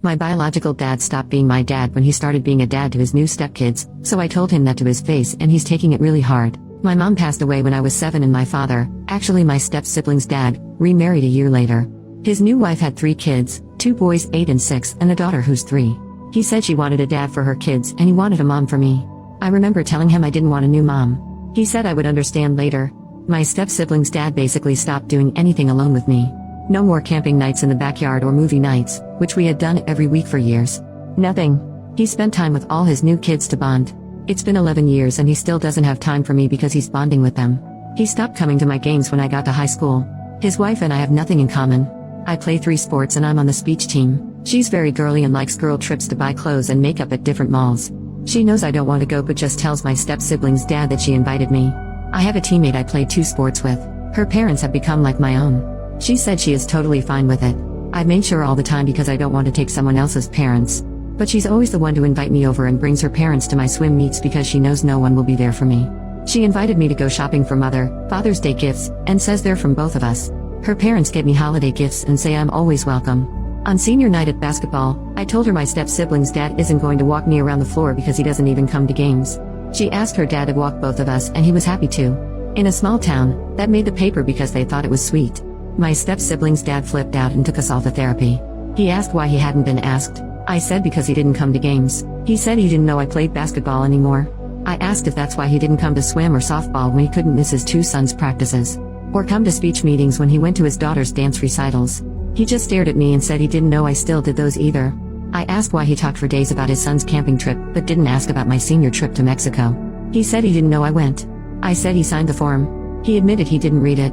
My biological dad stopped being my dad when he started being a dad to his new stepkids, so I told him that to his face and he's taking it really hard. My mom passed away when I was 7 and my father, actually my step-sibling's dad, remarried a year later. His new wife had 3 kids, 2 boys 8 and 6 and a daughter who's 3. He said she wanted a dad for her kids and he wanted a mom for me. I remember telling him I didn't want a new mom. He said I would understand later. My step-sibling's dad basically stopped doing anything alone with me. No more camping nights in the backyard or movie nights, which we had done every week for years. Nothing. He spent time with all his new kids to bond. It's been 11 years and he still doesn't have time for me because he's bonding with them. He stopped coming to my games when I got to high school. His wife and I have nothing in common. I play 3 sports and I'm on the speech team. She's very girly and likes girl trips to buy clothes and makeup at different malls. She knows I don't want to go but just tells my step-sibling's dad that she invited me. I have a teammate I play 2 sports with. Her parents have become like my own. She said she is totally fine with it. I've made sure all the time because I don't want to take someone else's parents. But she's always the one to invite me over and brings her parents to my swim meets because she knows no one will be there for me. She invited me to go shopping for Father's Day gifts, and says they're from both of us. Her parents get me holiday gifts and say I'm always welcome. On senior night at basketball, I told her my step-sibling's dad isn't going to walk me around the floor because he doesn't even come to games. She asked her dad to walk both of us and he was happy to. In a small town, that made the paper because they thought it was sweet. My step-sibling's dad flipped out and took us all to therapy. He asked why he hadn't been asked. I said because he didn't come to games. He said he didn't know I played basketball anymore. I asked if that's why he didn't come to swim or softball when he couldn't miss his 2 sons' practices. Or come to speech meetings when he went to his daughter's dance recitals. He just stared at me and said he didn't know I still did those either. I asked why he talked for days about his son's camping trip but didn't ask about my senior trip to Mexico. He said he didn't know I went. I said he signed the form. He admitted he didn't read it.